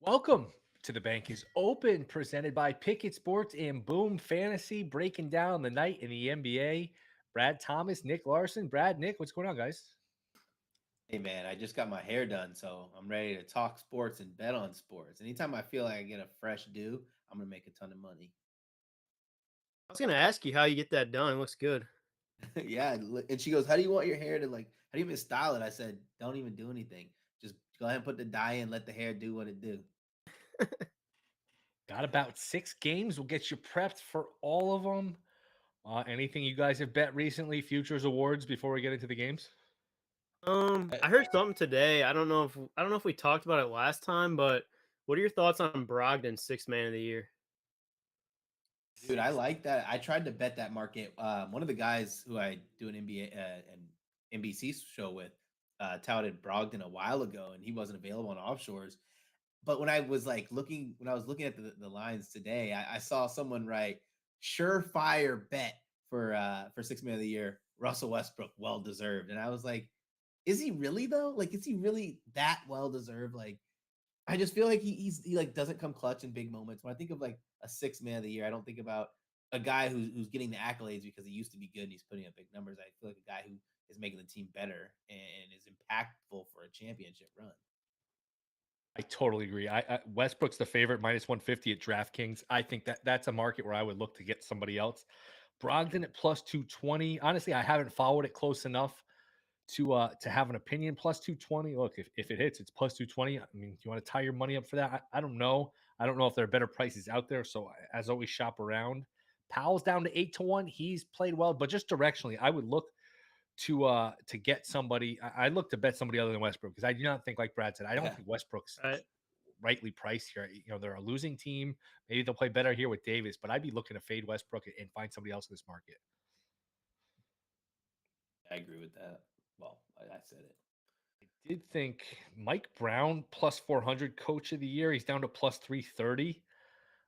Welcome to The Bank is Open, presented by Pickett Sports and Boom Fantasy, breaking down the night in the NBA. BradThomas, NicLarson. Nick, what's going on, guys? Hey man, I just got my hair done, so I'm ready to talk sports and bet on sports. Anytime I feel like I get a fresh do, I'm gonna make a ton of money. I was gonna ask you how you get that done. It looks good. Yeah, and she goes, "How do you want your hair to like? How do you even style it?" I said, "Don't even do anything. Just go ahead and put the dye in, let the hair do what it do." Got about 6 games. We'll get you prepped for all of them. Anything you guys have bet recently, futures awards before we get into the games? Uh, I heard something today. I don't know if we talked about it last time, but what are your thoughts on Brogdon, sixth man of the year? Dude, I like that. I tried to bet that market. One of the guys who I do an NBA and NBC show with touted Brogdon a while ago, and he wasn't available on offshores. But when I was looking at the lines today, I saw someone write surefire bet for six man of the year, Russell Westbrook, well deserved. And I was like, is he really though? Like, is he really that well deserved? Like, I just feel like he like doesn't come clutch in big moments. When I think of like a six man of the year, I don't think about a guy who's getting the accolades because he used to be good and he's putting up big numbers. I feel like a guy who is making the team better and is impactful for a championship run. I totally agree. Westbrook's the favorite, minus 150 at DraftKings. I think that's a market where I would look to get somebody else. Brogdon at plus 220. Honestly, I haven't followed it close enough to have an opinion. Plus 220. Look, if it hits, it's plus 220. I mean, do you want to tie your money up for that? I don't know. I don't know if there are better prices out there. So as always, shop around. Powell's down to 8-1. He's played well, but just directionally, I would look to get somebody. I look to bet somebody other than Westbrook because I do not think, like Brad said, I don't Yeah. think Westbrook's Right? rightly priced here. You know, they're a losing team. Maybe they'll play better here with Davis, but I'd be looking to fade Westbrook and find somebody else in this market. I agree with that. Well, I said it. Did think Mike Brown plus 400 coach of the year. He's down to plus 330.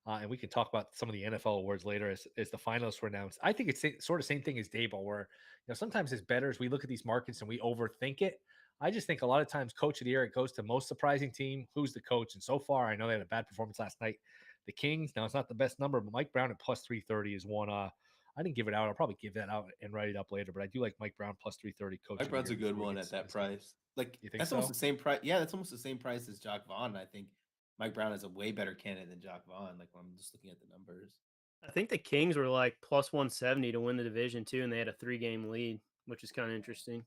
And we can talk about some of the NFL awards later as the finalists were announced. I think it's sort of same thing as Dayball, where sometimes as bettors we look at these markets and we overthink it. I just think a lot of times coach of the year it goes to most surprising team, who's the coach, and so far I know they had a bad performance last night. The Kings. Now it's not the best number, but Mike Brown at plus 330 is one. I didn't give it out. I'll probably give that out and write it up later, but I do like Mike Brown plus 330 coach Mike of the Brown's year a good before we one get at that into the game. price. Like You think that's almost so? the same price. Yeah, that's almost the same price as Jock Vaughn. I think Mike Brown is a way better candidate than Jock Vaughn. Like when I'm just looking at the numbers. I think the Kings were like plus 170 to win the division too, and they had a 3 game lead, which is kind of interesting.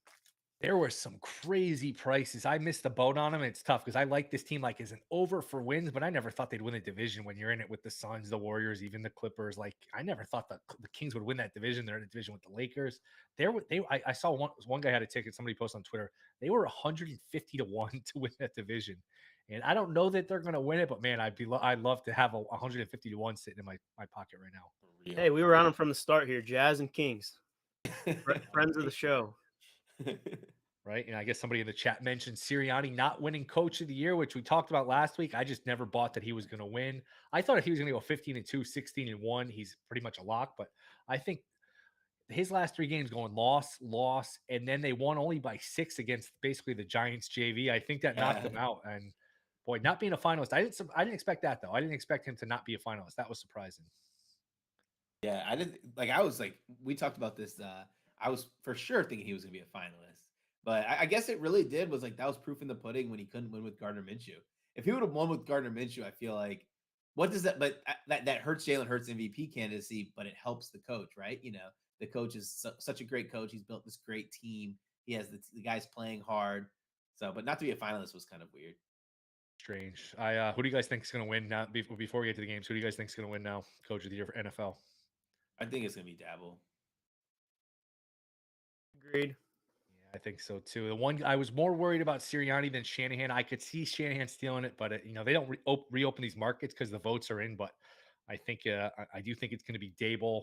There were some crazy prices. I missed the boat on them. It's tough because I like this team like as an over for wins, but I never thought they'd win the division when you're in it with the Suns, the Warriors, even the Clippers. Like I never thought that the Kings would win that division. They're in a division with the Lakers. I saw one guy had a ticket. Somebody posted on Twitter. They were 150-1 to win that division, and I don't know that they're going to win it. But man, I'd love to have a 150-1 sitting in my pocket right now. For real. Hey, we were on them from the start here. Jazz and Kings, friends of the show. Right. And I guess somebody in the chat mentioned Sirianni not winning coach of the year, which we talked about last week. I just never bought that he was going to win. I thought if he was going to go 15-2, 16-1, he's pretty much a lock. But I think his last 3 games going loss, and then they won only by 6 against basically the Giants JV. I think that knocked Yeah. him out. And boy, not being a finalist, I didn't expect that though. I didn't expect him to not be a finalist. That was surprising. Yeah, I didn't like. I was like, we talked about this. I was for sure thinking he was going to be a finalist, but I guess it really did was like that was proof in the pudding when he couldn't win with Gardner Minshew. If he would have won with Gardner Minshew, I feel like what does that? But that hurts Jalen Hurts MVP candidacy, but it helps the coach, right? The coach is such a great coach. He's built this great team. He has the guys playing hard. So, but not to be a finalist was kind of weird. Strange. Who do you guys think is going to win now? Before we get to the games, who do you guys think is going to win now? Coach of the year for NFL. I think it's going to be Dabble. Agreed. Yeah, I think so too. The one I was more worried about Sirianni than Shanahan. I could see Shanahan stealing it, but they don't reopen these markets because the votes are in. But I think I do think it's going to be Dable.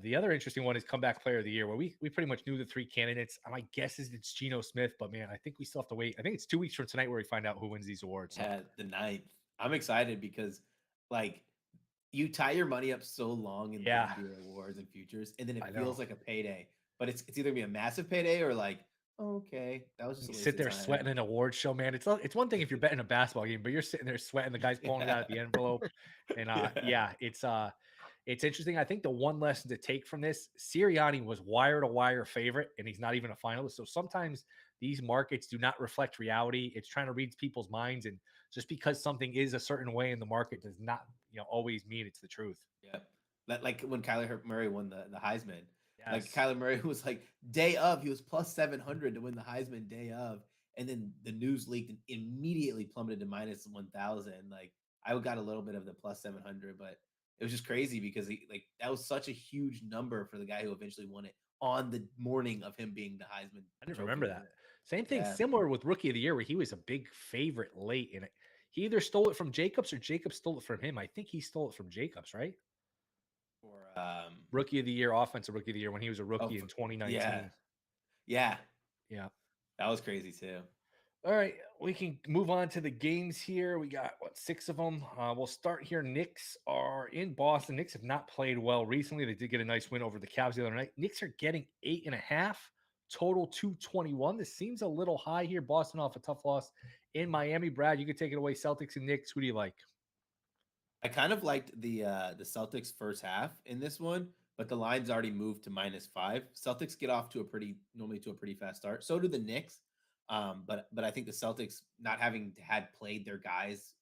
The other interesting one is comeback player of the year, where we pretty much knew the 3 candidates. My guess is it's Geno Smith, but man, I think we still have to wait. I think it's 2 weeks from tonight where we find out who wins these awards. So Yeah, the ninth. I'm excited because like you tie your money up so long in the yeah, NBA awards and futures, and then it I know. feels like a payday. But it's either gonna be a massive payday or like, okay, that was just You a waste sit of there time. sweating an award show, man. It's one thing if you're betting a basketball game, but you're sitting there sweating. The guy's pulling it out of the envelope, and yeah, it's interesting. I think the one lesson to take from this, Sirianni was wire to wire favorite, and he's not even a finalist. So sometimes these markets do not reflect reality. It's trying to read people's minds, and just because something is a certain way in the market does not, always mean it's the truth. Yeah. Like when Kyler Murray won the Heisman. Like Yes, Kyler Murray was like day of, he was plus 700 to win the Heisman day of. And then the news leaked and immediately plummeted to minus 1,000. Like I got a little bit of the plus 700, but it was just crazy because that was such a huge number for the guy who eventually won it on the morning of him being the Heisman I didn't Trophy remember that. winner. Same thing, Yeah. similar with Rookie of the Year, where he was a big favorite late in it. He either stole it from Jacobs or Jacobs stole it from him. I think he stole it from Jacobs, right? For Rookie of the Year, offensive Rookie of the Year when he was a oh rookie in yeah. 2019. Yeah. Yeah. That was crazy too. All right, we can move on to the games here. We got what, 6 of them. We'll start here. Knicks are in Boston. Knicks have not played well recently. They did get a nice win over the Cavs the other night. Knicks are getting 8.5, total 221. This seems a little high here. Boston off a tough loss in Miami. Brad, you could take it away. Celtics and Knicks. Who do you like? I kind of liked the Celtics first half in this one, but the line's already moved to -5. Celtics get off to a pretty fast start. So do the Knicks. But I think the Celtics not having had played their guys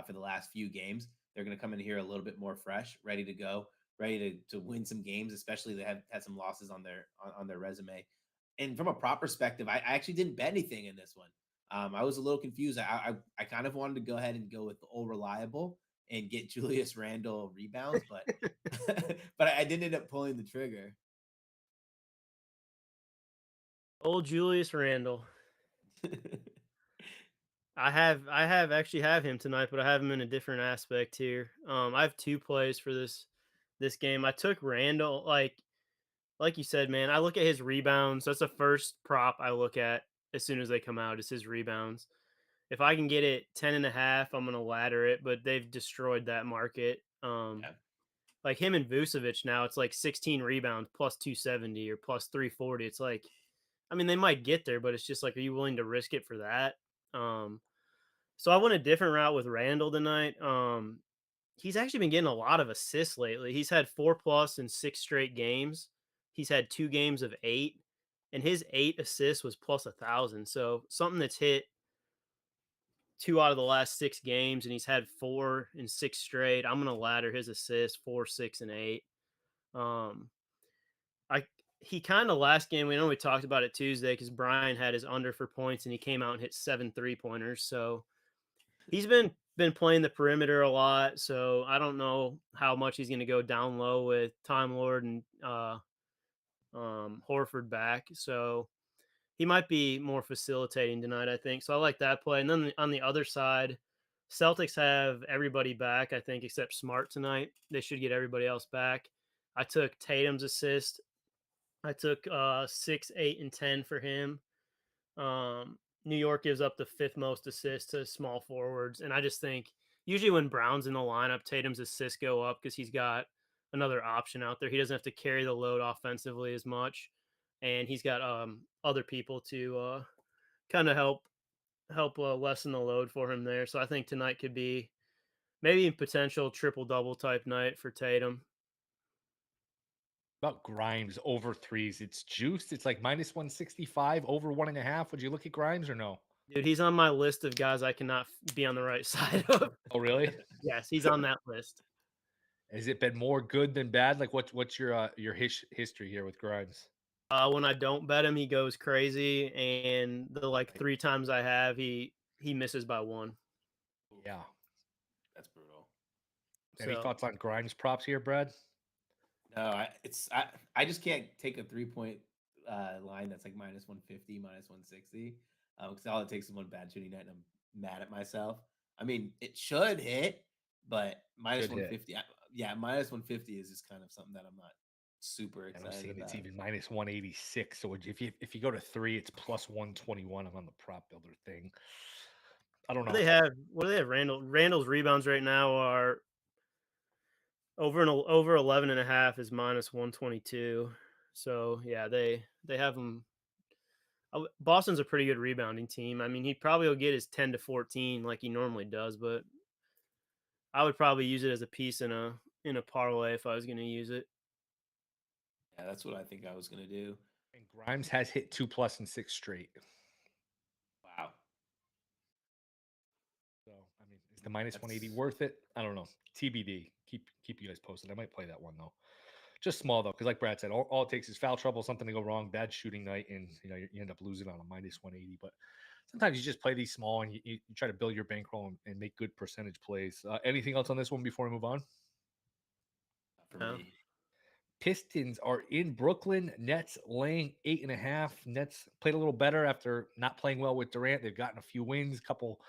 for the last few games, they're going to come in here a little bit more fresh, ready to go, ready to win some games. Especially they have had some losses on their resume. And from a prop perspective, I actually didn't bet anything in this one. I was a little confused. I kind of wanted to go ahead and go with the old reliable and get Julius Randle rebounds, but but I didn't end up pulling the trigger. Old Julius Randle. I actually have him tonight, but I have him in a different aspect here. I have two plays for this game. I took Randall, like you said, man. I look at his rebounds. That's the first prop I look at as soon as they come out. Is his rebounds. If I can get it 10.5, I'm gonna ladder it. But they've destroyed that market. Yeah, Like him and Vucevic now, it's like 16 rebounds plus 270 or plus 340. It's like, I mean, they might get there, but it's just like, are you willing to risk it for that? Um, so I went a different route with Randall tonight. He's actually been getting a lot of assists lately. He's had 4+ in 6 straight games. He's had 2 games of 8, and his 8 assists was plus 1,000. So something that's hit 2 out of the last 6 games, and he's had 4 in 6 straight. I'm gonna ladder his assists 4, 6, and 8. Um, I he kind of last game, we know we talked about it Tuesday because Brian had his under for points and he came out and hit 7 3-pointers. So he's been playing the perimeter a lot. So I don't know how much he's going to go down low with Time Lord and Horford back. So he might be more facilitating tonight, I think. So I like that play. And then on the other side, Celtics have everybody back, I think, except Smart tonight. They should get everybody else back. I took Tatum's assist. I took 6, 8, and 10 for him. New York gives up the 5th most assists to small forwards, and I just think usually when Brown's in the lineup, Tatum's assists go up because he's got another option out there. He doesn't have to carry the load offensively as much, and he's got other people to kind of help lessen the load for him there. So I think tonight could be maybe a potential triple double type night for Tatum. About Grimes over threes. It's juiced. It's like -165, over 1.5. Would you look at Grimes or no? Dude, he's on my list of guys I cannot be on the right side of. Oh, really? Yes, he's on that list. Has it been more good than bad? Like what's your history here with Grimes? When I don't bet him, he goes crazy, and the like like, 3 times I have, he misses by 1. oof, Yeah. that's brutal. Any So thoughts on Grimes props here, Brad? No, I just can't take a 3 point line that's like -150, -160. Because all it takes is one bad shooting night, and I'm mad at myself. I mean, it should hit, but minus Should one hit. fifty. Yeah, -150 is just kind of something that I'm not super And I'm excited seeing it's about. even -186. So if you go to 3, it's +121. I'm on the prop builder thing. I don't what do know. they have? What do they have? Randall's rebounds right now are over 11.5 is -122. So yeah, they have him Boston's a pretty good rebounding team. I mean, he probably will get his 10 to 14 like he normally does, but I would probably use it as a piece in a parlay if I was going to use it. Yeah, that's what I think I was gonna do. And Grimes has hit 2+ in 6 straight. Wow. So I mean, is the minus 180 That's worth it? I don't know. TBD. Keep you guys posted. I might play that one though. Just small though, because like Brad said, all it takes is foul trouble, something to go wrong, bad shooting night, and you end up losing on a minus 180. But sometimes you just play these small and you try to build your bankroll and make good percentage plays. Anything else on this one before we move on? for No. me. Pistons are in Brooklyn. Nets laying 8.5. Nets played a little better after not playing well with Durant. They've gotten a few wins, couple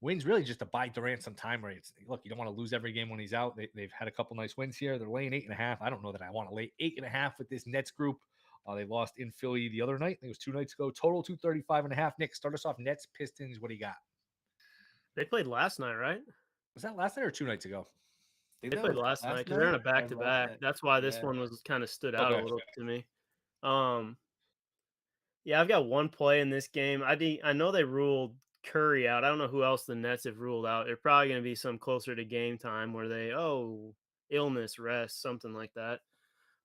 wins really just to buy Durant some time. Right? Look, you don't want to lose every game when he's out. They've had a couple nice wins here. They're laying 8.5. I don't know that I want to lay 8.5 with this Nets group. They lost in Philly the other night. I think it was 2 nights ago. Total 235.5. Nick, start us off. Nets, Pistons. What do you got? They played last night, right? Was that last night or 2 nights ago? I think They that played was last night last because they're in a night or back-to-back. That's why this Yeah. one was kind of stood out a Okay. little to me. Yeah, I've got one play in this game. I know they ruled Curry out. I don't know who else the Nets have ruled out. They're probably going to be some closer to game time where illness, rest, something like that.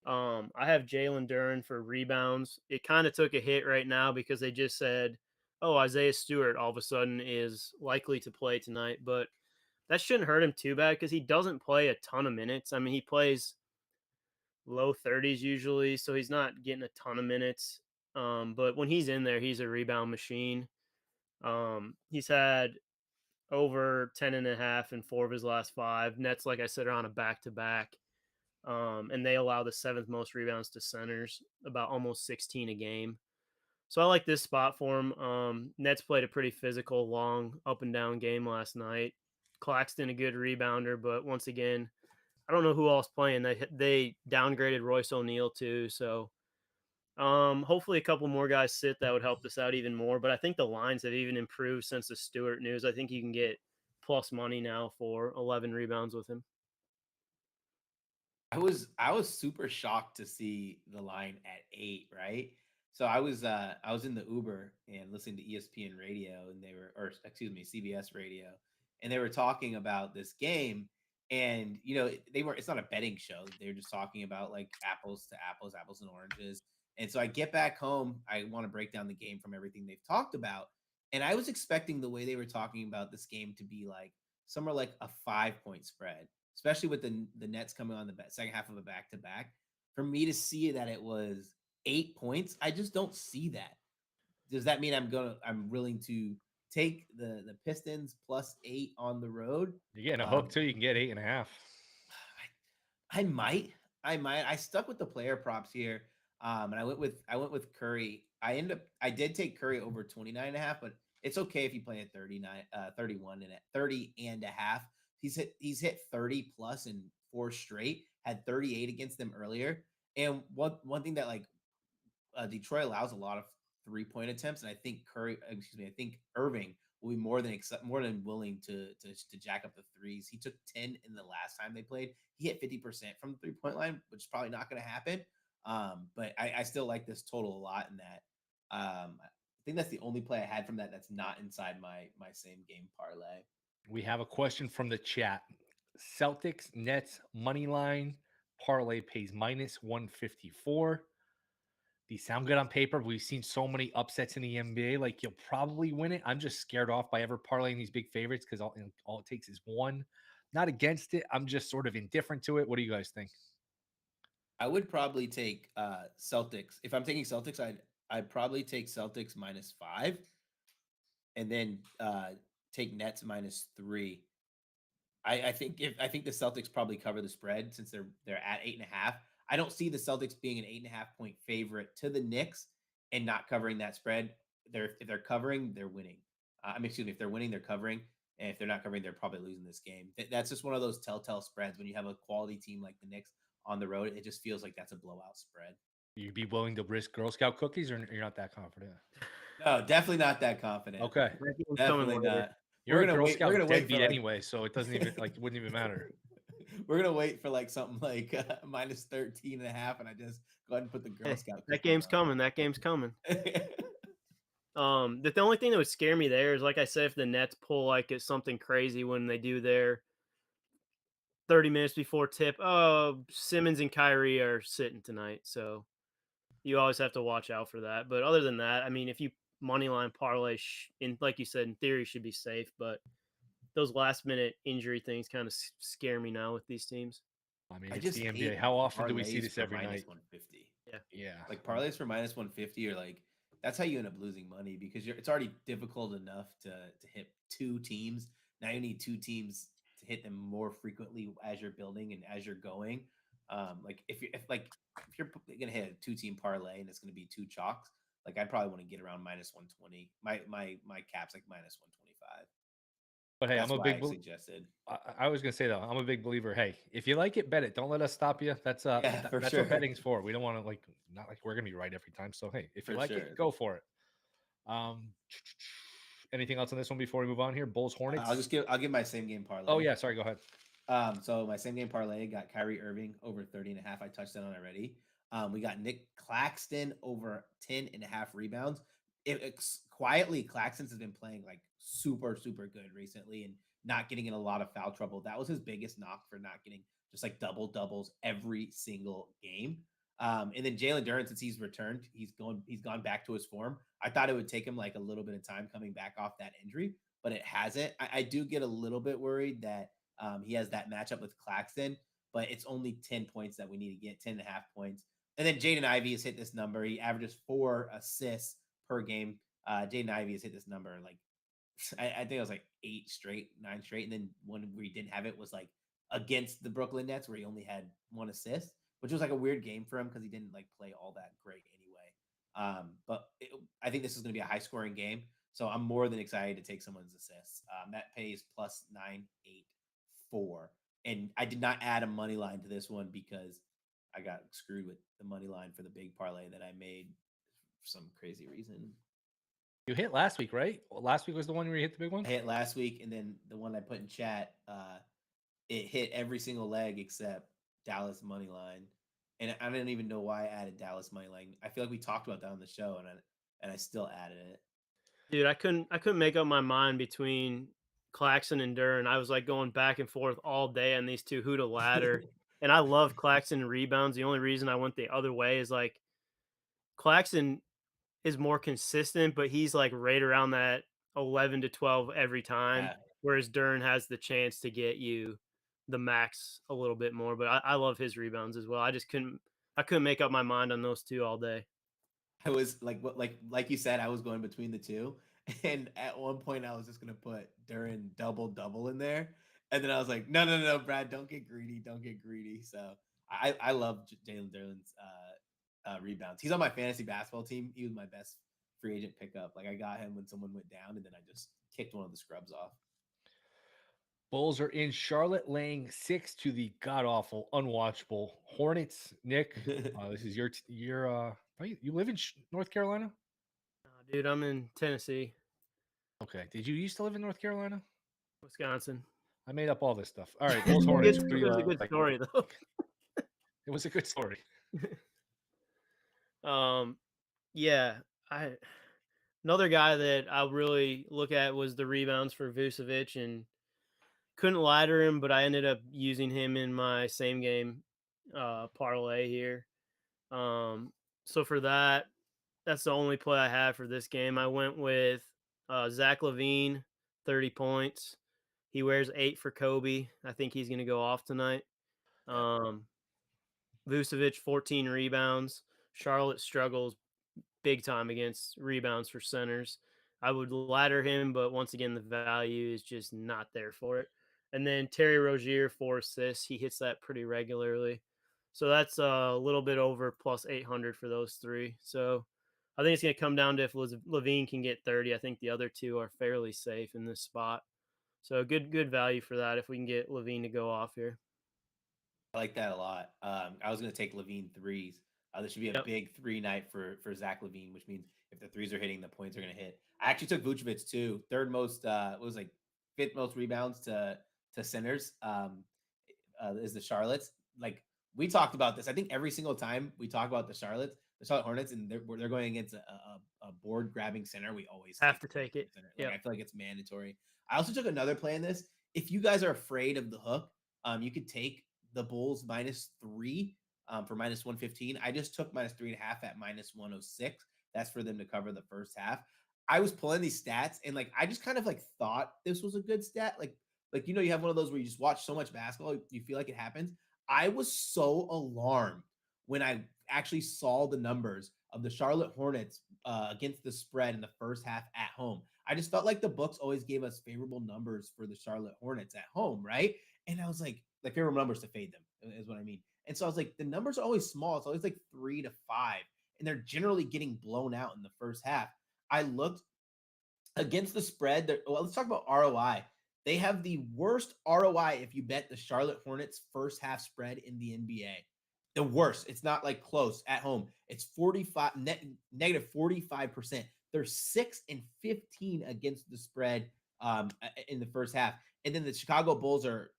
I have Jalen Duren for rebounds. It kind of took a hit right now because they just said, "Oh, Isaiah Stewart all of a sudden is likely to play tonight," but that shouldn't hurt him too bad because he doesn't play a ton of minutes. I mean, he plays low 30s usually, so he's not getting a ton of minutes. But when he's in there, he's a rebound machine. He's had over 10 and a half in 4 of his last 5. Nets, like I said, are on a back-to-back. And they allow the 7th most rebounds to centers, about almost 16 a game. So I like this spot for him. Nets played a pretty physical, long, up and down game last night. Claxton, a good rebounder, but once again, I don't know who else playing. They downgraded Royce O'Neal too, so hopefully a couple more guys sit that would help this out even more. But I think the lines have even improved since the Stewart news. I think you can get plus money now for 11 rebounds with him. I was super shocked to see the line at 8, right? So I was in the Uber and listening to ESPN radio and they were or excuse me, CBS radio, and they were talking about this game and they were it's not a betting show. They were just talking about like apples to apples, apples and oranges. And so I get back home, I want to break down the game from everything they've talked about. And I was expecting the way they were talking about this game to be like somewhere like a 5-point spread, especially with the Nets coming on the second half of a back to back. For me to see that it was 8 points, I just don't see that. Does that mean I'm willing to take the Pistons +8 on the road? You're getting a Um, hook too. You can get 8.5. I might. I stuck with the player props here. And I went with Curry. I did take Curry over 29.5, but it's okay if you play at 39, 31 and at 30 and a half. He's hit 30 plus in 4 straight, had 38 against them earlier. And one thing that like Detroit allows a lot of 3-point attempts, and I think Irving will be more than willing to jack up the threes. He took 10 in the last time they played. He hit 50% from the 3-point line, which is probably not going to happen. But I still like this total a lot in that. I think that's the only play I had from that that's not inside my same game parlay. We have a question from the chat. Celtics Nets money line parlay pays -154. These sound good on paper. But we've seen so many upsets in the NBA. Like you'll probably win it. I'm just scared off by ever parlaying these big favorites because all it takes is one. Not against it. I'm just sort of indifferent to it. What do you guys think? I would probably take Celtics. If I'm taking Celtics, I'd probably take Celtics -5 and then take Nets -3. I think the Celtics probably cover the spread since they're at 8.5. I don't see the Celtics being an 8.5 point favorite to the Knicks and not covering that spread. If they're covering, they're winning. Excuse me, if they're winning, they're covering, and if they're not covering, they're probably losing this game. That's just one of those telltale spreads when you have a quality team like the Knicks on the road. It just feels like that's a blowout spread. You'd be willing to risk Girl Scout cookies, or you're not that confident? No, definitely not that confident. Okay, That game's coming Definitely later. not. you're We're a gonna Girl wait. We're Scout gonna wait for deadbeat like anyway, so it doesn't even like it wouldn't even matter. We're gonna wait for like something like -13.5, and I just go ahead and put the Girl Scout. That cookies game's on. coming. That game's coming. The only thing that would scare me there is, like I said, if the Nets pull like it's something crazy when they do their 30 minutes before tip. Oh, Simmons and Kyrie are sitting tonight, so you always have to watch out for that. But other than that, I mean, if you money line parlay, in like you said, in theory, should be safe. But those last minute injury things kind of scare me now with these teams. I mean, I it's just the NBA. hate How often do we see parlays this for every minus night? 150. Yeah. Yeah. Like parlays for minus 150 are like that's how you end up losing money because it's already difficult enough to hit two teams. Now you need two teams to hit them more frequently as you're building and as you're going. Like if you're gonna hit a two-team parlay and it's gonna be two chalks, like I'd probably want to get around minus 120. My cap's like minus 125. But hey, I'm That's a why big I suggested. I was gonna say though, I'm a big believer. Hey, if you like it, bet it. Don't let us stop you. Yeah, for That's sure. what betting's for. We don't want to like not like we're gonna be right every time. So hey, if you For like sure. it, go for it. Um, anything else on this one before we move on here? Bulls Hornets. I'll give my same game parlay. Oh yeah, sorry. Go ahead. So my same game parlay got Kyrie Irving over 30.5. I touched that on already. We got Nick Claxton over 10.5 rebounds. Quietly, Claxton has been playing like super, super good recently and not getting in a lot of foul trouble. That was his biggest knock for not getting just like double doubles every single game. And then Jalen Duren, since he's returned, he's gone back to his form. I thought it would take him like a little bit of time coming back off that injury, but it hasn't. I do get a little bit worried that he has that matchup with Claxton, but it's only 10 points that we need to get, 10.5 points. And then Jaden Ivey has hit this number. He averages 4 assists per game. Jaden Ivey has hit this number like I think it was like 9 straight. And then one where he didn't have it was like against the Brooklyn Nets where he only had 1 assist, which was like a weird game for him because he didn't like play all that great anyway. I think this is going to be a high scoring game. So I'm more than excited to take someone's assists. That pays plus 984. And I did not add a money line to this one because I got screwed with the money line for the big parlay that I made for some crazy reason. You hit last week, right? Well, last week was the one where you hit the big one. I hit last week, and then the one I put in chat, it hit every single leg except Dallas money line, and I didn't even know why I added Dallas money line. I feel like we talked about that on the show, and I still added it. Dude, I couldn't make up my mind between Claxton and Duren. I was like going back and forth all day on these two, who to ladder. And I love Claxton rebounds. The only reason I went the other way is like Claxton is more consistent, but he's like right around that 11 to 12 every time. Yeah. Whereas Duren has the chance to get you the max a little bit more. But I love his rebounds as well. I couldn't make up my mind on those two all day. I was like you said, I was going between the two, and at one point I was just gonna put Duren double in there, and then I was like, no, Brad, don't get greedy. So I love Jalen Duren's rebounds. He's on my fantasy basketball team. He was my best free agent pickup. Like I got him when someone went down, and then I just kicked one of the scrubs off. Bulls are in Charlotte, laying 6 to the god awful, unwatchable Hornets. Nick, this is your. You live in North Carolina? Dude, I'm in Tennessee, Okay. Did you used to live in North Carolina? Wisconsin. I made up all this stuff. All right, Bulls Hornets. It was a good story though. It was a good story. Yeah, I another guy that I really look at was the rebounds for Vucevic, and couldn't ladder him, but I ended up using him in my same game parlay here. So for that, that's the only play I have for this game. I went with Zach LaVine, 30 points. He wears 8 for Kobe. I think he's going to go off tonight. Vucevic, 14 rebounds. Charlotte struggles big time against rebounds for centers. I would ladder him, but once again, the value is just not there for it. And then Terry Rozier, 4 assists. He hits that pretty regularly. So that's a little bit over plus 800 for those 3. So I think it's going to come down to if LaVine can get 30. I think the other 2 are fairly safe in this spot. So good value for that if we can get LaVine to go off here. I like that a lot. I was going to take LaVine threes. This should be a big 3 night for Zach LaVine, which means if the threes are hitting, the points are going to hit. I actually took Vucevic too. Third most, was like 5th most rebounds to centers. Is the Charlottes. Like we talked about this. I think every single time we talk about the Charlottes, the Charlotte Hornets, and they're going against a board grabbing center. We always Have take to the board take it. grabbing center. Like Yep. I feel like it's mandatory. I also took another play in this. If you guys are afraid of the hook, you could take the Bulls -3 for -115. I just took -3.5 at -106. That's for them to cover the first half. I was pulling these stats and like I just kind of like thought this was a good stat. Like you have one of those where you just watch so much basketball, you feel like it happens. I was so alarmed when I actually saw the numbers of the Charlotte Hornets against the spread in the first half at home. I just felt like the books always gave us favorable numbers for the Charlotte Hornets at home, right? And I was like favorable numbers to fade them is what I mean. And so I was like, the numbers are always small. It's always like 3 to 5, and they're generally getting blown out in the first half. I looked against the spread. Well, let's talk about ROI. They have the worst ROI if you bet the Charlotte Hornets first half spread in the NBA. The worst. It's not like close at home. It's 45 negative 45%. They're 6-15 against the spread in the first half. And then the Chicago Bulls are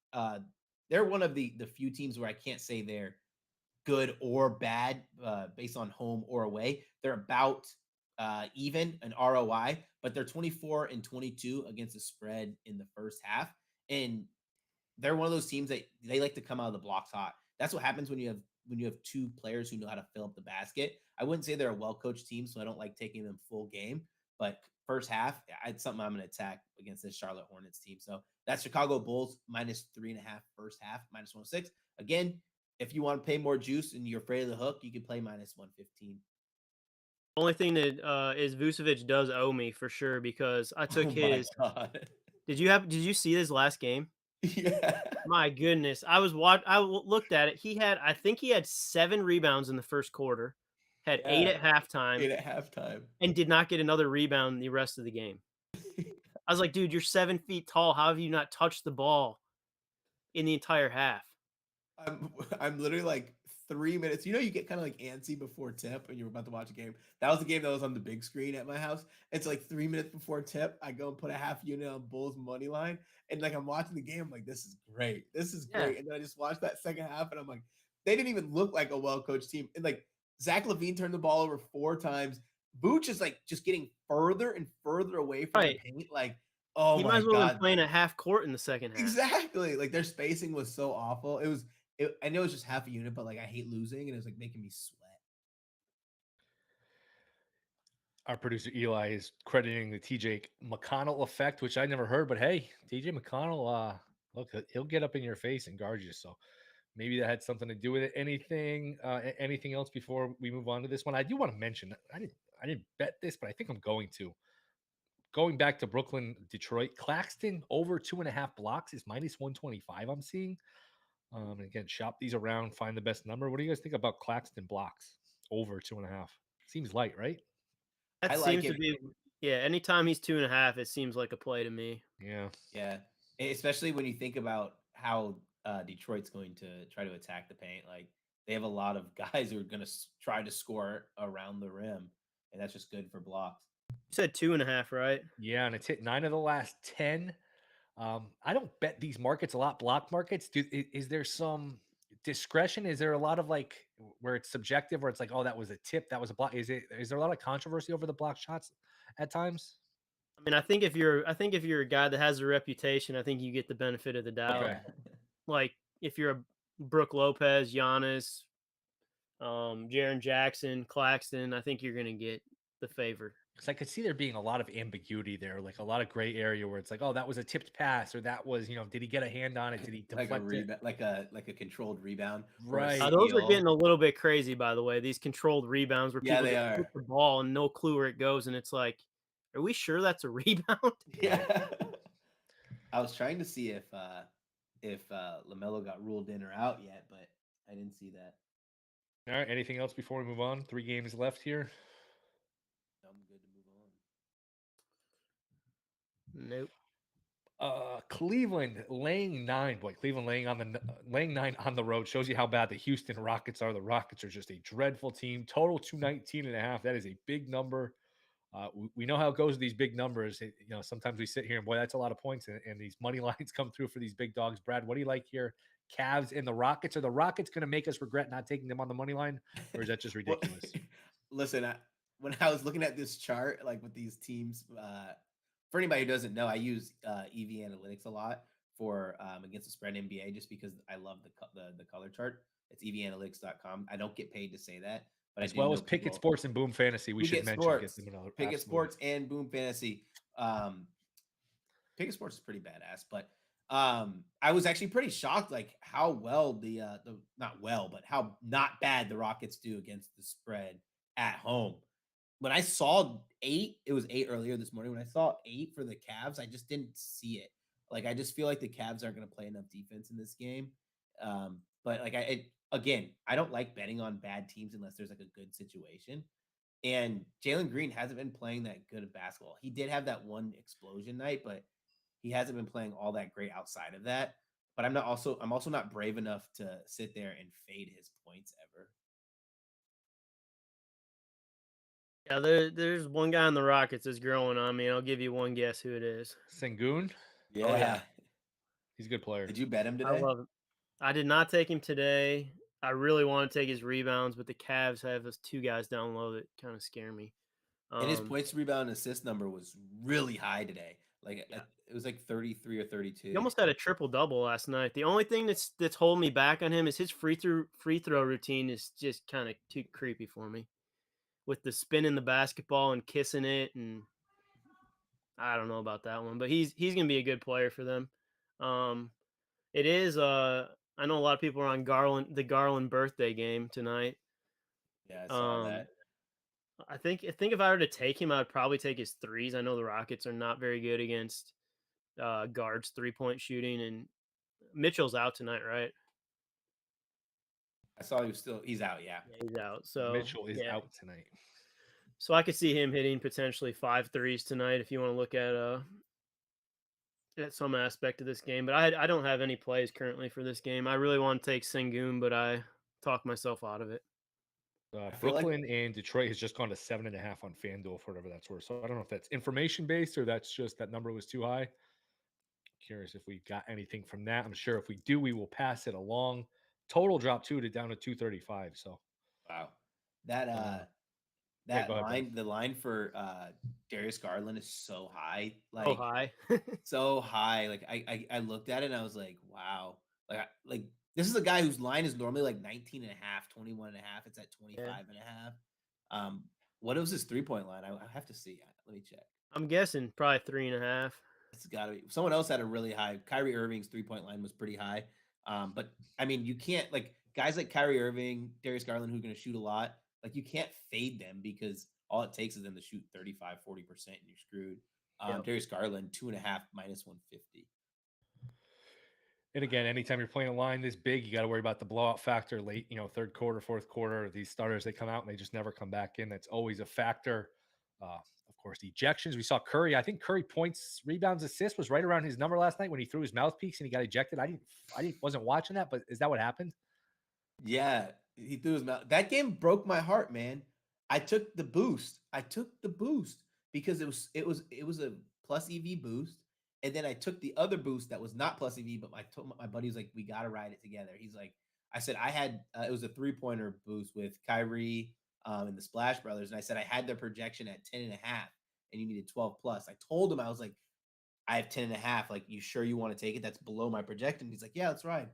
they're one of the few teams where I can't say they're good or bad based on home or away. They're about even an ROI, but they're 24-22 against the spread in the first half. And they're one of those teams that they like to come out of the blocks hot. That's what happens when you have two players who know how to fill up the basket. I wouldn't say they're a well-coached team, so I don't like taking them full game. But first half, it's something I'm going to attack against this Charlotte Hornets team. So that's Chicago Bulls -3.5 first half, -106. Again, if you want to pay more juice and you're afraid of the hook, you can play -115. Only thing that is Vucevic does owe me for sure because I took Oh my his. god. Did you see his last game? Yeah. My goodness, looked at it. I think he had 7 rebounds in the first quarter, had 8 Yeah. at halftime, 8 at halftime. and did not get another rebound the rest of the game. I was like, dude, you're 7 feet tall. How have you not touched the ball in the entire half? I'm literally like 3 minutes. You get kind of like antsy before tip and you're about to watch a game. That was the game that was on the big screen at my house. It's like 3 minutes before tip. I go and put a half unit on Bulls money line. And like I'm watching the game, I'm like, this is great. This is Yeah. great. And then I just watched that second half and I'm like, they didn't even look like a well-coached team. And like Zach LaVine turned the ball over 4 times. Vooch is like just getting further and further away from the Right. paint. Like, oh He my might as well have God. been playing at half court in the second half. Exactly. Like their spacing was so awful. I know it's just half a unit, but like I hate losing, and it was like making me sweat. Our producer Eli is crediting the TJ McConnell effect, which I never heard, but hey, TJ McConnell, look, he'll get up in your face and guard you. So maybe that had something to do with it. Anything else before we move on to this one? I do want to mention I didn't bet this, but I think I'm going to. Going back to Brooklyn, Detroit, Claxton over 2.5 blocks is -125. I'm seeing. And again, shop these around, find the best number. What do you guys think about Claxton blocks over 2.5? Seems light, right? That I like seems to it. be anytime he's 2.5, it seems like a play to me. Yeah. Yeah, especially when you think about how Detroit's going to try to attack the paint. Like they have a lot of guys who are going to try to score around the rim, and that's just good for blocks. You said 2.5, right? Yeah, and it's hit 9 of the last 10. I don't bet these markets a lot, block markets. Is there some discretion? Is there a lot of like where it's subjective, where it's like, oh, that was a tip, that was a block? Is there a lot of controversy over the block shots at times? I mean, I think if you're a guy that has a reputation, I think you get the benefit of the doubt. Okay. Like if you're a Brooke Lopez, Giannis, Jaren Jackson, Claxton, I think you're gonna get the favor. Because I could see there being a lot of ambiguity there, like a lot of gray area where it's like, oh, that was a tipped pass, or that was, did he get a hand on it? Did he Like a deflect it? rebound, like a controlled rebound, or a Right. Those are steal. getting a little bit crazy, by the way. These controlled rebounds where Yeah, people they just are. put the ball and no clue where it goes, and it's like, are we sure that's a rebound? Yeah. I was trying to see if Lamelo got ruled in or out yet, but I didn't see that. All right. Anything else before we move on? 3 games left here. I'm good to move on. Nope. Cleveland laying 9. Boy, Cleveland laying 9 on the road shows you how bad the Houston Rockets are. The Rockets are just a dreadful team. Total 219.5. That is a big number. We know how it goes with these big numbers. Sometimes we sit here and boy, that's a lot of points, and these money lines come through for these big dogs. Brad, what do you like here? Cavs and the Rockets. Are the Rockets going to make us regret not taking them on the money line, or is that just ridiculous? Listen, when I was looking at this chart, like with these teams, for anybody who doesn't know, I use EV Analytics a lot for against the spread NBA just because I love the color chart. It's evanalytics.com. I don't get paid to say that, but I As do well know as Picket people Sports and Boom Fantasy, we who should get mention get sports, them another Picket absolutely. Sports and Boom Fantasy. Picket Sports is pretty badass, but I was actually pretty shocked, like how well the not well, but how not bad the Rockets do against the spread at home. When I saw 8, it was 8 earlier this morning. When I saw 8 for the Cavs, I just didn't see it. Like I just feel like the Cavs aren't going to play enough defense in this game. But like again, I don't like betting on bad teams unless there's like a good situation. And Jalen Green hasn't been playing that good of basketball. He did have that one explosion night, but he hasn't been playing all that great outside of that. But I'm also not brave enough to sit there and fade his points ever. Yeah, there's one guy on the Rockets that's growing on me. I'll give you one guess who it is. Sengun, Oh, yeah. he's a good player. Did you bet him I today? love him. I did not take him today. I really want to take his rebounds, but the Cavs have those 2 guys down low that kind of scare me. And his points, rebound, and assist number was really high today. Like Yeah. it was like 33 or 32. He almost had a triple double last night. The only thing that's holding me back on him is his free throw routine is just kind of too creepy for me. With the spinning the basketball and kissing it, and I don't know about that one, but he's gonna be a good player for them. It is I know a lot of people are on the Garland birthday game tonight. Yeah, I saw that. I think if I were to take him, I would probably take his threes. I know the Rockets are not very good against guards 3-point shooting, and Mitchell's out tonight, right? I saw he's out, yeah. Yeah, he's out. So Mitchell is yeah. out tonight. So I could see him hitting potentially 5 threes tonight if you want to look at some aspect of this game. But I don't have any plays currently for this game. I really want to take Sengun, but I talked myself out of it. I feel like Brooklyn and Detroit has just gone to 7.5 on FanDuel for whatever that's worth. So I don't know if that's information based or that's just that number was too high. Curious if we got anything from that. I'm sure if we do, we will pass it along. Total drop down to 235. So wow. That yeah, go that ahead, bud. line, the line for Darius Garland is so high. Like Oh, hi. so high. Like I looked at it and I was like, wow. Like this is a guy whose line is normally like 19 and a half, 21 and a half. It's at 25 and a half. What was his 3-point line? I have to see. Let me check. I'm guessing probably 3.5. It's got to be. Someone else had a really high. Kyrie Irving's 3-point line was pretty high. But I mean, you can't like guys like Kyrie Irving, Darius Garland, who are going to shoot a lot. Like you can't fade them because all it takes is them to shoot 35, 40%, and you're screwed. Yep. Darius Garland, 2.5 minus 150. And again, anytime you're playing a line this big, you got to worry about the blowout factor late, third quarter, fourth quarter. These starters, they come out and they just never come back in. That's always a factor. Of course, the ejections. We saw Curry. I think Curry points, rebounds, assists was right around his number last night when he threw his mouthpiece and he got ejected. I wasn't watching that, but is that what happened? Yeah, he threw his mouth. That game broke my heart, man. I took the boost. Because it was a plus EV boost, and then I took the other boost that was not plus EV. But I told my buddy was like, "We got to ride it together." He's like, "I said I had it was a 3-pointer boost with Kyrie and the Splash Brothers, and I said I had their projection at 10 and a half, and you needed 12 plus." I told him I was like, "I have 10 and a half. Like, you sure you want to take it? That's below my projection." He's like, "Yeah, let's ride."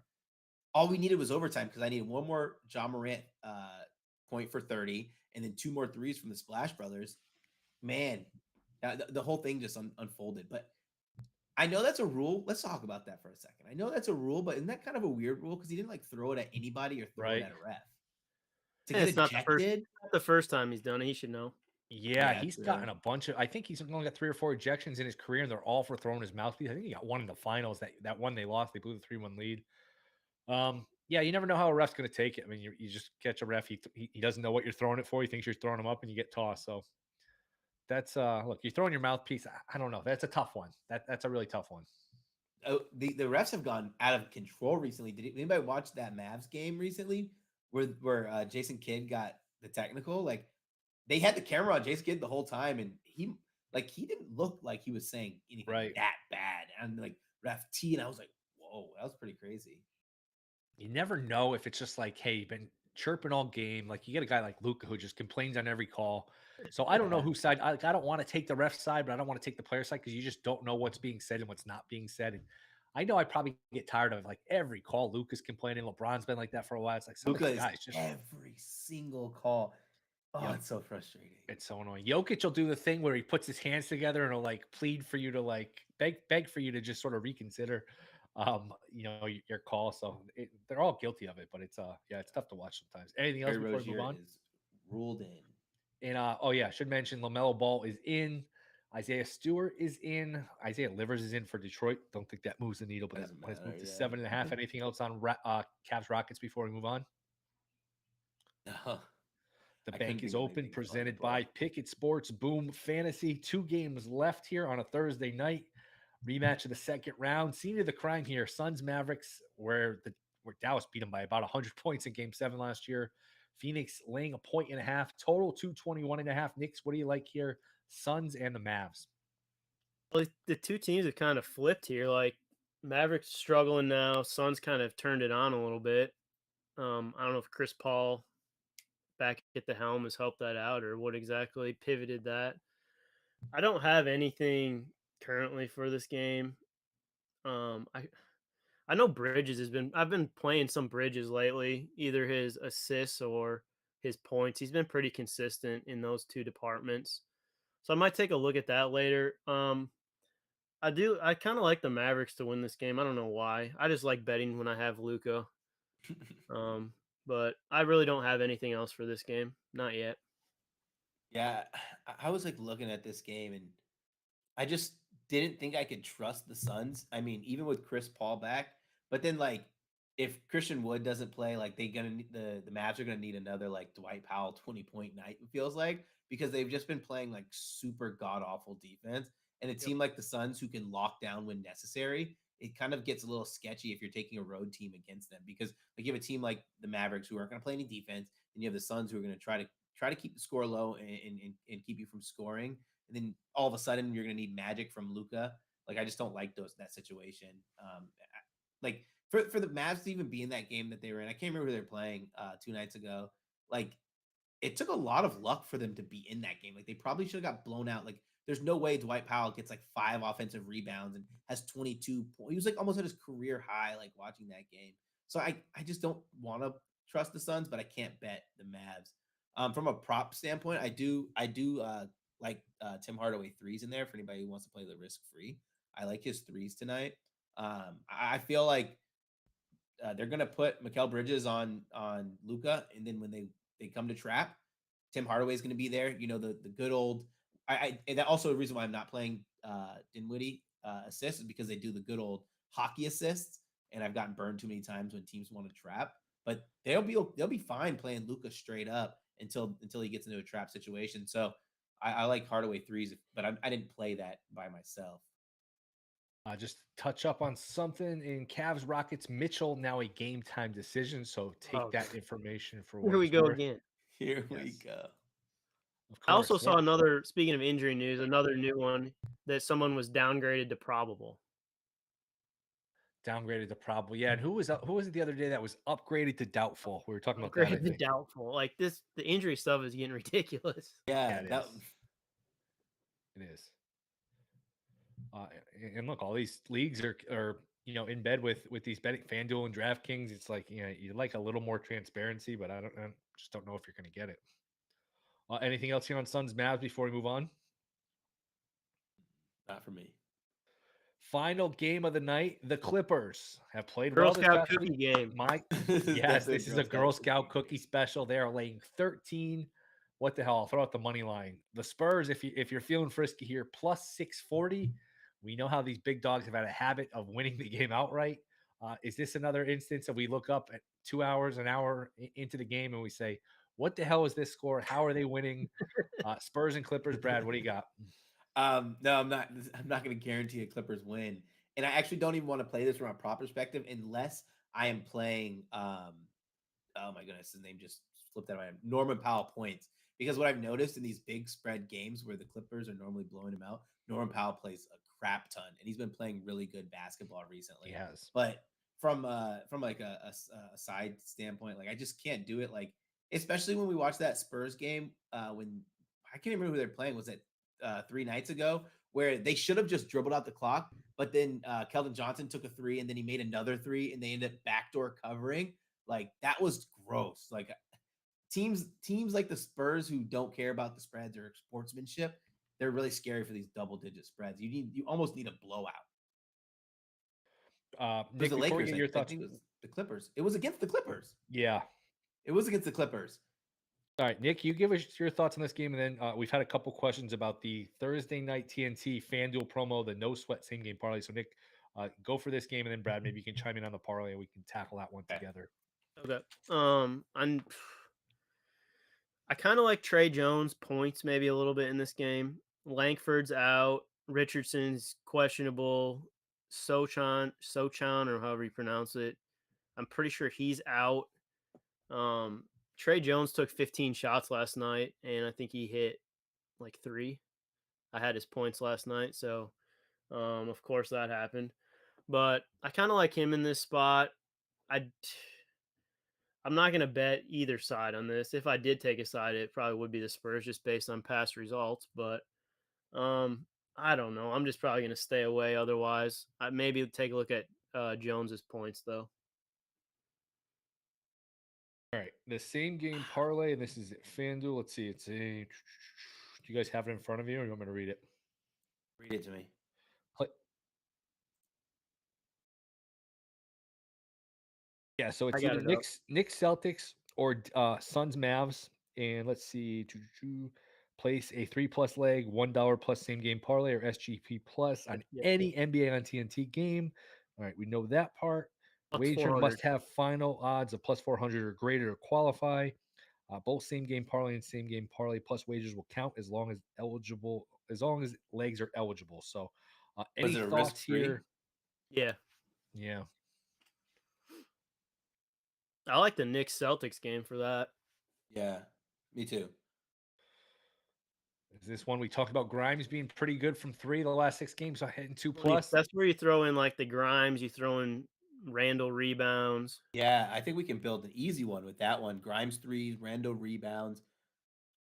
All we needed was overtime because I needed one more John Morant point for 30 and then 2 more threes from the Splash Brothers. Man, the whole thing just unfolded. But I know that's a rule. Let's talk about that for a second. I know that's a rule, but isn't that kind of a weird rule? Because he didn't like throw it at anybody or throw it at a ref. To And get it's ejected? not the first time he's done it. He should know. Yeah, Yeah, he's true. gotten a bunch of. I think he's only got 3 or 4 ejections in his career, and they're all for throwing his mouthpiece. I think he got one in the finals. That one they lost. They blew the 3-1 lead. Yeah, you never know how a ref's going to take it. I mean, you just catch a ref. He doesn't know what you're throwing it for. He thinks you're throwing him up, and you get tossed. So that's look. You're throwing your mouthpiece. I don't know. That's a tough one. That's a really tough one. Oh, the refs have gone out of control recently. Did anybody watch that Mavs game recently where Jason Kidd got the technical? Like they had the camera on Jason Kidd the whole time, and he didn't look like he was saying anything Right. that bad. And like ref T, and I was like, whoa, that was pretty crazy. You never know if it's just like, hey, you've been chirping all game. Like you get a guy like Luca who just complains on every call. So I don't know Yeah. whose side. I don't want to take the ref side, but I don't want to take the player side because you just don't know what's being said and what's not being said. And I know I probably get tired of like every call. Luca's complaining. LeBron's been like that for a while. It's like some of Luca these is guys just. every single call. Oh, Yep. it's so frustrating. It's so annoying. Jokic will do the thing where he puts his hands together and he'll like plead for you to like beg for you to just sort of reconsider, your call. So they're all guilty of it, but yeah, it's tough to watch sometimes. Anything else Terry before we move Rozier on? is ruled in. And oh yeah, I should mention Lamelo Ball is in. Isaiah Stewart is in. Isaiah Livers is in for Detroit. Don't think that moves the needle, but that Doesn't has matter. moved to Yeah. 7.5. Anything else on Cavs Rockets before we move on? No, The I couldn't bank is think of open, anything fun to presented by play. Pickett Sports Boom Fantasy. 2 games left here on a Thursday night. Rematch of the second round. Scene of the crime here. Suns Mavericks, where Dallas beat them by about 100 points in game 7 last year. Phoenix laying a point and a half. Total 221.5. Knicks, what do you like here? Suns and the Mavs. Well, the two teams have kind of flipped here. Like Mavericks struggling now. Suns kind of turned it on a little bit. I don't know if Chris Paul back at the helm has helped that out or what exactly pivoted that. I don't have anything currently for this game. I know Bridges has been. I've been playing some Bridges lately, either his assists or his points. He's been pretty consistent in those two departments, so I might take a look at that later. I do. I kind of like the Mavericks to win this game. I don't know why. I just like betting when I have Luca. Um, but I really don't have anything else for this game. Not yet. Yeah, I was like looking at this game and I just didn't think I could trust the Suns. I mean, even with Chris Paul back, but then like if Christian Wood doesn't play, like they gonna need, the Mavs are gonna need another like Dwight Powell 20-point night. It feels like because they've just been playing like super god awful defense, and it Yep. seemed like the Suns who can lock down when necessary. It kind of gets a little sketchy if you're taking a road team against them because like you have a team like the Mavericks who aren't going to play any defense, and you have the Suns who are going to try to keep the score low and keep you from scoring, and then all of a sudden you're going to need magic from Luca. Like I just don't like that situation. Like for the Mavs to even be in that game that they were in, I can't remember who they were playing 2 nights ago. Like it took a lot of luck for them to be in that game. Like they probably should have got blown out. Like there's no way Dwight Powell gets like 5 offensive rebounds and has 22 points. He was like almost at his career high, like watching that game. So I just don't want to trust the Suns, but I can't bet the Mavs. From a prop standpoint, I do like Tim Hardaway threes in there for anybody who wants to play the risk free. I like his threes tonight. I feel like they're gonna put Mikal Bridges on Luca, and then when they come to trap, Tim Hardaway's gonna be there. You know the good old. And that also a reason why I'm not playing Dinwiddie assists is because they do the good old hockey assists, and I've gotten burned too many times when teams want to trap. But they'll be fine playing Luca straight up until he gets into a trap situation. So I like Hardaway threes, but I didn't play that by myself. Just touch up on something in Cavs Rockets. Mitchell now a game time decision, so take Oh, that information for what here we it's go worth. again. Here we Yes, go. of I also course. saw another. Speaking of injury news, another new one that someone was downgraded to probable. Downgraded to probable. Yeah, and who was it the other day that was upgraded to doubtful? We were talking about that, I Upgraded to think. doubtful. Like this, the injury stuff is getting ridiculous. Yeah, Yeah, it that is. It is. Uh, and look, all these leagues are in bed with these betting FanDuel and DraftKings. It's like you like a little more transparency, but I just don't know if you're going to get it. Anything else here on Suns Mavs before we move on? not for me. Final game of the night. The Clippers have played Girl well this Scout past week. cookie game. This is Yes, definitely this is a Girl Scout cookie special. They are laying 13. What the hell? I'll throw out the money line. The Spurs, if you're feeling frisky here, plus 640. We know how these big dogs have had a habit of winning the game outright. Is this another instance that we look up at 2 hours, an hour into the game, and we say, "What the hell is this score? How are they winning?" Spurs and Clippers. Brad, what do you got? No, I'm not. I'm not going to guarantee a Clippers win, and I actually don't even want to play this from a prop perspective unless I am playing. Oh my goodness, his name just flipped out of my head. Norman Powell points. Because what I've noticed in these big spread games where the Clippers are normally blowing him out, Norman Powell plays a crap ton, and he's been playing really good basketball He recently. has. But from like a side standpoint, like I just can't do it. Like especially when we watched that Spurs game, when I can't remember who they're playing. Was it 3 nights ago where they should have just dribbled out the clock, but then Keldon Johnson took a three and then he made another three and they ended up backdoor covering. Like that was gross. Like teams like the Spurs who don't care about the spreads or sportsmanship, they're really scary for these double digit spreads. You almost need a blowout. It was Nick, the before we Lakers. get I your think thoughts, it was the Clippers. It was against the Clippers. yeah. It was against the Clippers. All right, Nick, you give us your thoughts on this game, and then we've had a couple questions about the Thursday night TNT FanDuel promo, the no sweat same game parlay. So, Nick, go for this game, and then Brad, maybe you can chime in on the parlay, and we can tackle that one Okay. together. Okay. I kind of like Trey Jones points maybe a little bit in this game. Langford's out. Richardson's questionable. Sochan, or however you pronounce it. I'm pretty sure he's out. Trey Jones took 15 shots last night, and I think he hit like 3. I had his points last night, so of course that happened. But I kind of like him in this spot. I'm not going to bet either side on this. If I did take a side, it probably would be the Spurs just based on past results. But I don't know. I'm just probably going to stay away otherwise. I maybe take a look at Jones's points, though. All right, the same game parlay, and this is at FanDuel. Let's see. It's a. Do you guys have it in front of you, or you want me to read it? Read it to me. Yeah, so it's I got either it up. Knicks Celtics or Suns Mavs, and let's see, place a 3+ leg $1 plus same game parlay or SGP plus on Yeah. any NBA on TNT game. All right, we know that part. Plus Wager 400. must have final odds of plus 400 or greater to qualify. Both same game parlay and same game parlay plus wagers will count as long as legs are eligible. So, any Was it a thoughts risk-free? here? Yeah. Yeah. I like the Knicks Celtics game for that. Yeah, me too. Is this one we talked about Grimes being pretty good from 3 the last 6 games, so hitting 2+? That's where you throw in like the Grimes, you throw in Randall rebounds. Yeah, I think we can build an easy one with that one. Grimes threes, Rando rebounds.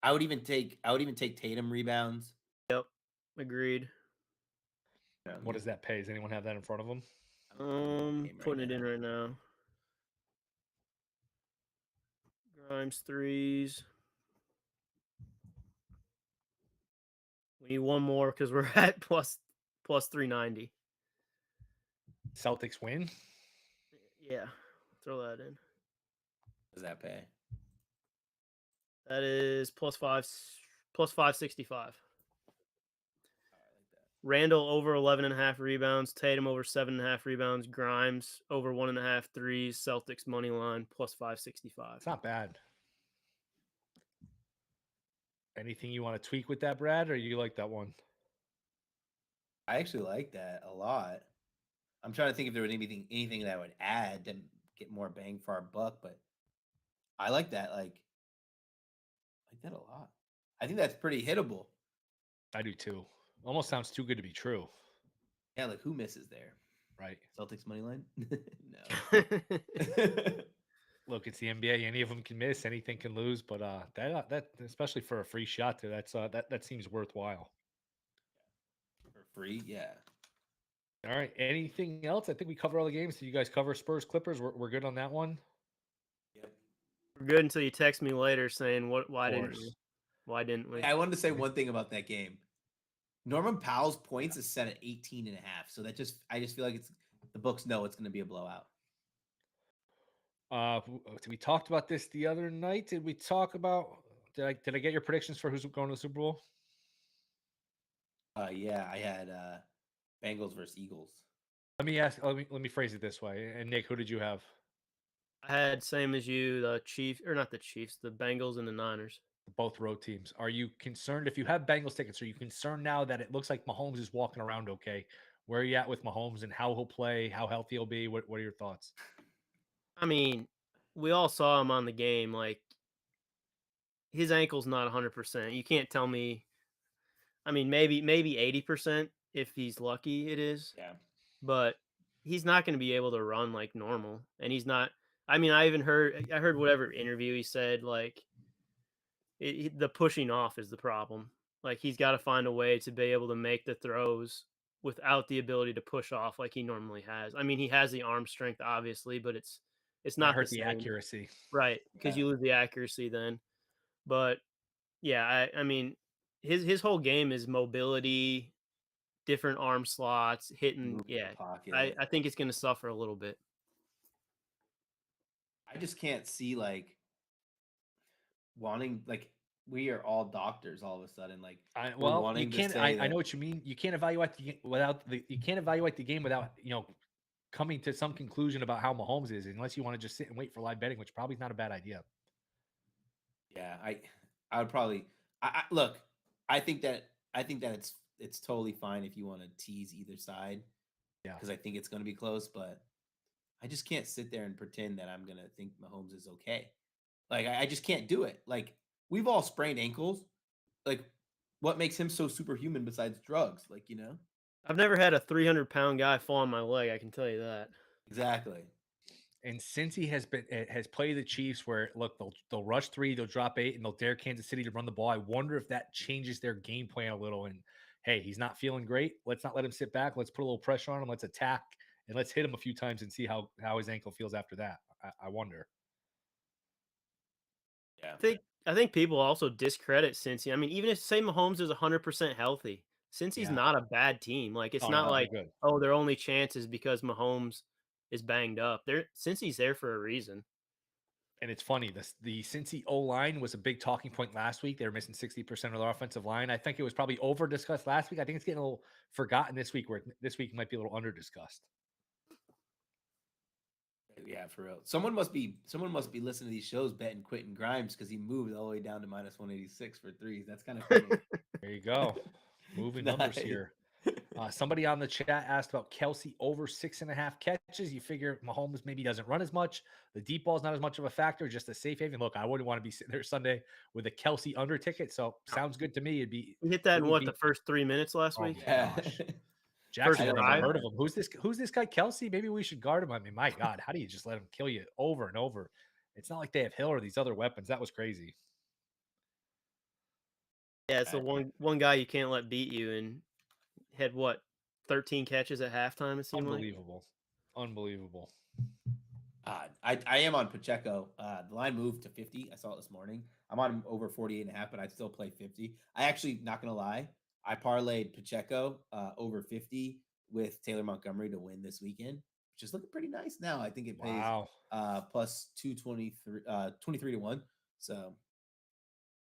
I would even take Tatum rebounds. Yep. Agreed. What does that pay? Does anyone have that in front of them? Putting it in right now. Grimes threes. We need one more because we're at plus 390. Celtics win. Yeah, throw that in. What does that pay? That is plus 565. Randall over 11.5 rebounds. Tatum over 7.5 rebounds. Grimes over 1.5 threes. Celtics money line plus 565. It's not bad. Anything you want to tweak with that, Brad, or you like that one? I actually like that a lot. I'm trying to think if there was anything that I would add to get more bang for our buck, but I like that. Like that a lot. I think that's pretty hittable. I do too. Almost sounds too good to be true. Yeah, like who misses there? Right. Celtics money line? No. Look, it's the NBA. Any of them can miss. Anything can lose. But that especially for a free shot, that seems worthwhile. For free, yeah. All right. Anything else? I think we cover all the games. So you guys cover Spurs Clippers. We're good on that one. Yep. We're good until you text me later saying why didn't we? Why didn't we? I wanted to say one thing about that game. Norman Powell's points is set at 18.5. So I just feel like the books know it's going to be a blowout. We talked about this the other night. Did we talk about? Did I get your predictions for who's going to the Super Bowl? Yeah, I had Bengals versus Eagles. Let me ask. Let me phrase it this way. And Nick, who did you have? I had same as you, the Chiefs, or not the Chiefs, the Bengals and the Niners. Both road teams. Are you concerned if you have Bengals tickets? Are you concerned now that it looks like Mahomes is walking around okay? Where are you at with Mahomes and how he'll play, how healthy he'll be? What are your thoughts? I mean, we all saw him on the game. Like, his ankle's not 100%. You can't tell me. I mean, maybe 80% if he's lucky. It is. Yeah. But he's not going to be able to run like normal, and he's not. I mean, I heard whatever interview he said like the pushing off is the problem. Like he's got to find a way to be able to make the throws without the ability to push off like he normally has. I mean, he has the arm strength obviously, but it's Might not the hurt the same, accuracy. right? Because Yeah. you lose the accuracy then. But yeah, I mean, his whole game is mobility, different arm slots, hitting. Move in the Yeah, pocket. I think it's going to suffer a little bit. I just can't see like wanting like we are all doctors all of a sudden. Like we're Well, you wanting to can't. say I know that what you mean. You can't evaluate you can't evaluate the game without coming to some conclusion about how Mahomes is, unless you want to just sit and wait for live betting, which probably is not a bad idea. yeah, I would probably I look, I think that it's totally fine if you want to tease either side Yeah, because I think it's going to be close, but I just can't sit there and pretend that I'm going to think Mahomes is okay. Like I just can't do it. Like we've all sprained ankles. Like what makes him so superhuman besides drugs? Like, you know? I've never had a 300-pound guy fall on my leg. I can tell you that. Exactly. and since he has played the Chiefs, where look they'll rush 3, they'll drop 8, and they'll dare Kansas City to run the ball. I wonder if that changes their game plan a little. And hey, he's not feeling great. Let's not let him sit back. Let's put a little pressure on him. Let's attack and let's hit him a few times and see how his ankle feels after that. I wonder. Yeah. I think people also discredit Cincy. I mean, even if say Mahomes is 100% healthy, Cincy's Yeah. not a bad team. Like it's Oh not no, they're like, good. oh, their only chance is because Mahomes is banged up. They're Cincy's there for a reason. And it's funny, the Cincy O line was a big talking point last week. They were missing 60% of their offensive line. I think it was probably over discussed last week. I think it's getting a little forgotten this week, where this week might be a little under discussed. Yeah, for real. Someone must be listening to these shows betting Quentin Grimes because he moved all the way down to minus 186 for threes. That's kind of funny. There you go. Moving numbers Nice. here. Somebody on the chat asked about Kelsey over 6.5 catches. You figure Mahomes maybe doesn't run as much. The deep ball is not as much of a factor, just a safe haven. Look, I wouldn't want to be sitting there Sunday with a Kelsey under ticket. So sounds good to me. We hit that It in would what, be. the first 3 minutes last Oh week? my Yeah. gosh. First Jacksonville never drive? heard of him. Who's this guy Kelsey? Maybe we should guard him. I mean, my God, how do you just let him kill you over and over? It's not like they have Hill or these other weapons. That was crazy. Yeah, it's the one guy you can't let beat you, and had what, 13 catches at halftime, it seemed like. Unbelievable. Unbelievable. I am on Pacheco. The line moved to 50. I saw it this morning. I'm on him over 48 and a half, but I still play 50. I actually, not going to lie, I parlayed Pacheco over 50 with Taylor Montgomery to win this weekend, which is looking pretty nice now. I think it pays Wow. plus 223, 23 to 1. So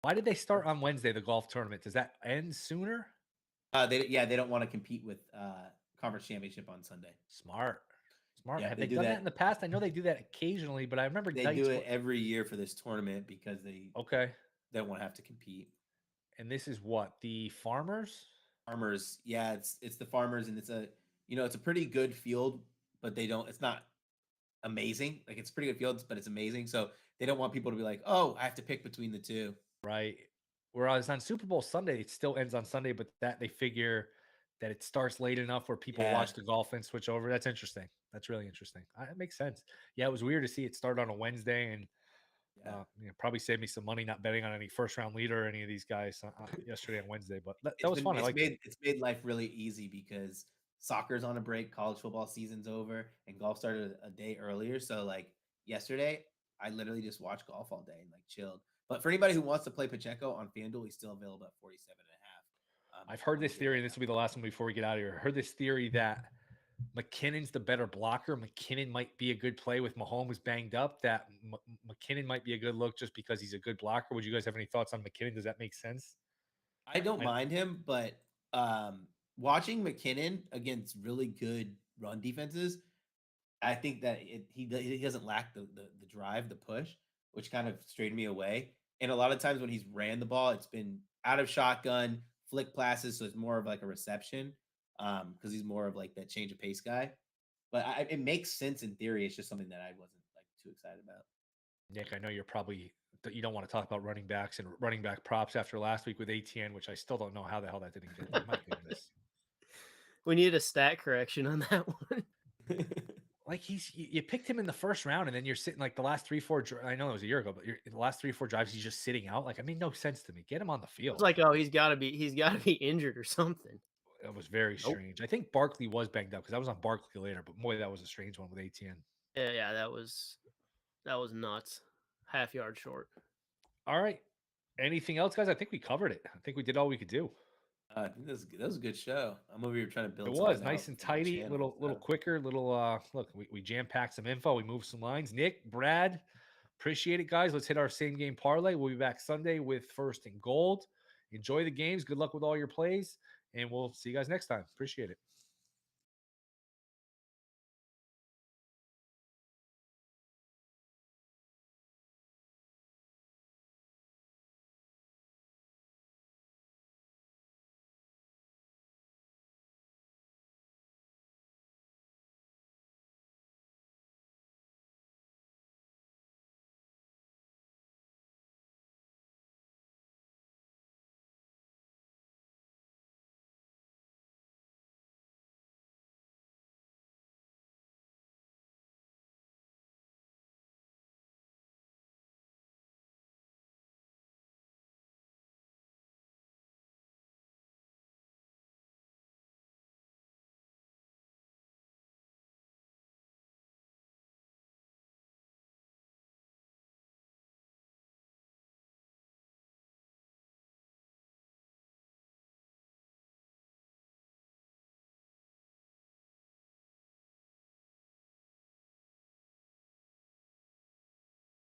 Why did they start on Wednesday, the golf tournament? Does that end sooner? they don't want to compete with conference championship on Sunday. Smart. Yeah, Have they they do done that that. in the past? I know they do that occasionally, but I remember They Knights do it every year for this tournament because they okay. don't want to have to compete. And this is what? The Farmers? Farmers, yeah, it's the farmers, and it's a pretty good field, but it's not amazing. Like it's pretty good fields, but it's amazing. So they don't want people to be like, oh, I have to pick between the two. Right. Whereas on Super Bowl Sunday, it still ends on Sunday, but that they figure that it starts late enough where people Yeah, watch the golf and switch over. That's interesting. That's really interesting. It makes sense. Yeah, it was weird to see it start on a Wednesday, and yeah. probably saved me some money not betting on any first round leader or any of these guys yesterday on Wednesday. But that It's was been fun. I liked it. it's made life really easy because soccer's on a break, college football season's over, and golf started a day earlier. So like yesterday, I literally just watched golf all day and like chilled. But for anybody who wants to play Pacheco on FanDuel, he's still available at 47 and a half. I've If you heard want this to get theory, in and this that will be the last one before we get out of here. I heard this theory that McKinnon's the better blocker. McKinnon might be a good play with Mahomes banged up. That McKinnon might be a good look just because he's a good blocker. Would you guys have any thoughts on McKinnon? Does that make sense? I don't mind him, but watching McKinnon against really good run defenses, I think that he doesn't lack the drive, the push, which kind of strayed me away. And a lot of times when he's ran the ball, it's been out of shotgun, flick passes, so it's more of like a reception because he's more of like that change of pace guy. But it makes sense in theory. It's just something that I wasn't like too excited about. Nick, I know you don't want to talk about running backs and running back props after last week with ATN, which I still don't know how the hell that didn't get there. My goodness. We needed a stat correction on that one. like you picked him in the first round, and then you're sitting like the last 3-4. I know it was a year ago, but the last 3-4 drives he's just sitting out. Like, it made no sense to me. Get him on the It's field. like, oh, he's got to be injured or something. It was very Nope. strange. I think Barkley was banged up because I was on Barkley later, but boy, that was a strange one with ATN. Yeah, that was nuts. Half yard short. All right. Anything else, guys? I think we covered it. I think we did all we could do. I think that was a good show. I'm over here trying to build. It was something nice out and for my tidy, channel, little so. quicker, little look, we jam-packed some info, we moved some lines. Nick, Brad, appreciate it, guys. Let's hit our same game parlay. We'll be back Sunday with first and gold. Enjoy the games. Good luck with all your plays, and we'll see you guys next time. Appreciate it.